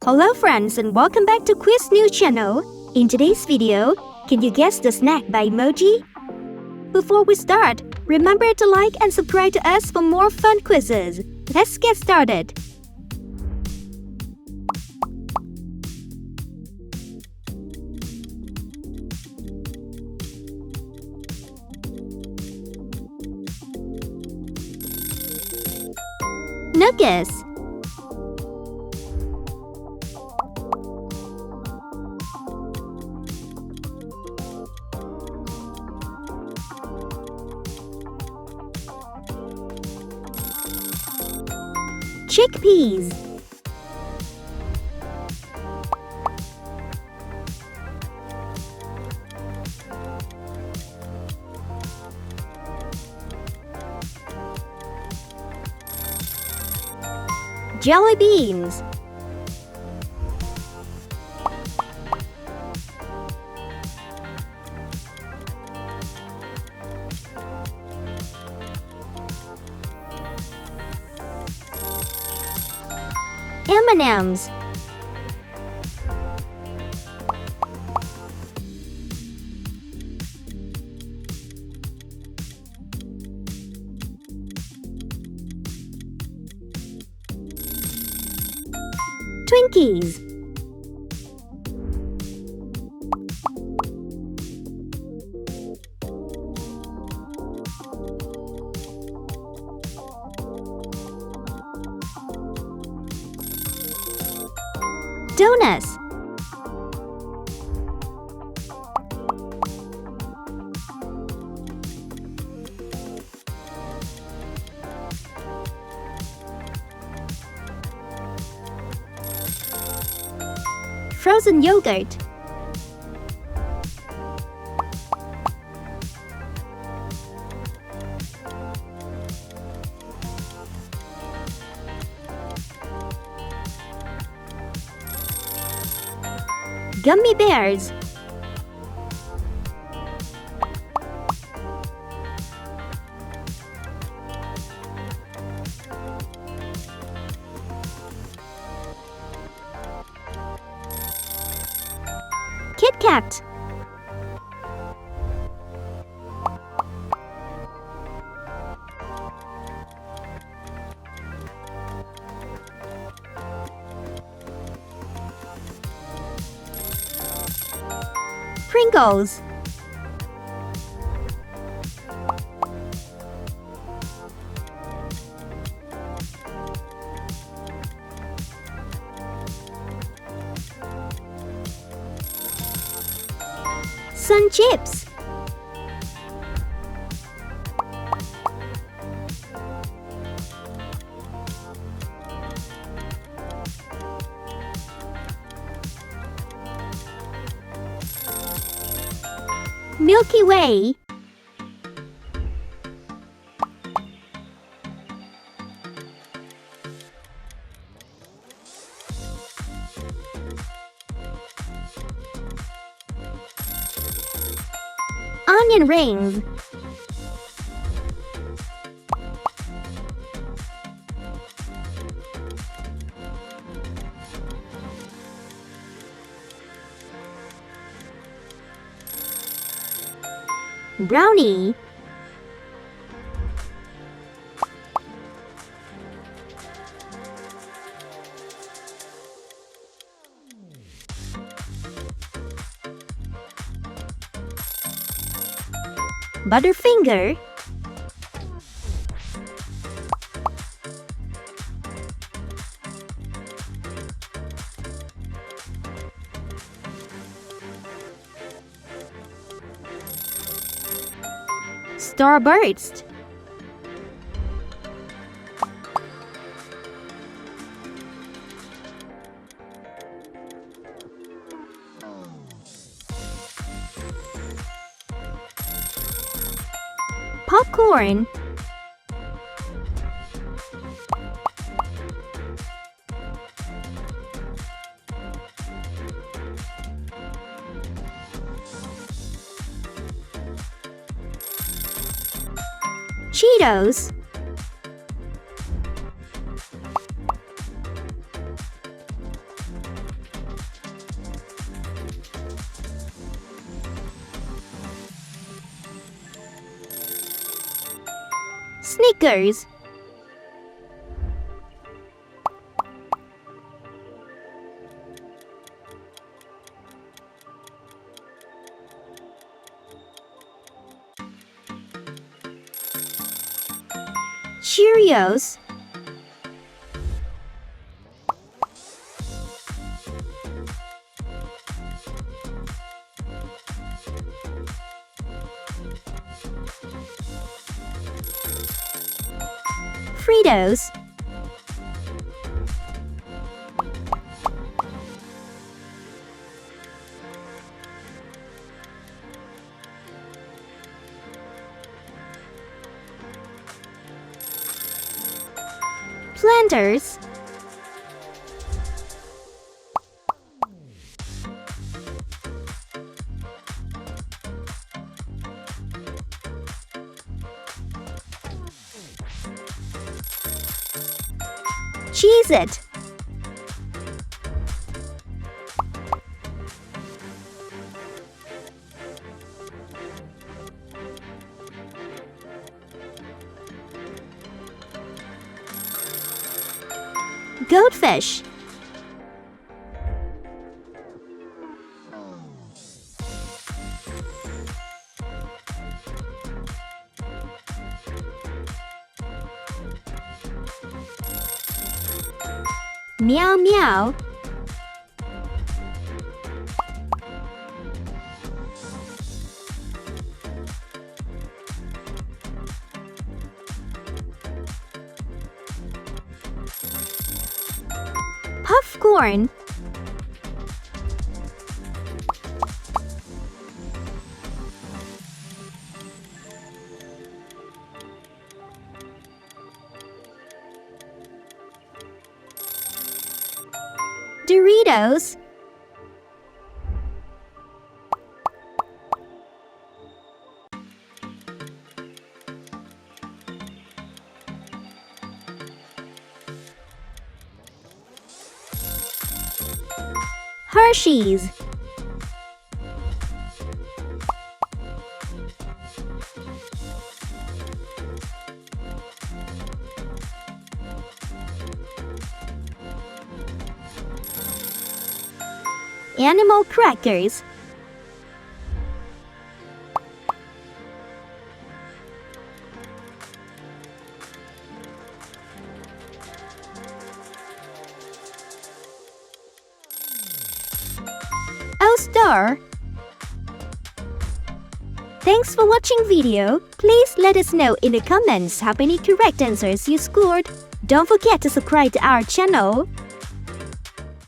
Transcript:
Hello friends and welcome back to Quiz News channel. In today's video, can you guess the snack by Emoji? Before we start, remember to like and subscribe to us for more fun quizzes. Let's get started. Nuggets. Chickpeas. Jelly beans. M&M's. Twinkies. Donuts. Frozen yogurt. Gummy bears. Kit Kat. Pringles. Sun chips. Milky Way. Onion rings. Brownie. Butterfinger. Starburst. Popcorn. Cheetos. Snickers. Cheerios. Fritos. Planters. Cheez-It. Goldfish. Meow meow. Popcorn. Doritos. Hershey's. Animal crackers. All-Star. Thanks for watching video. Please let us know in the comments how many correct answers you scored. Don't forget to subscribe to our channel.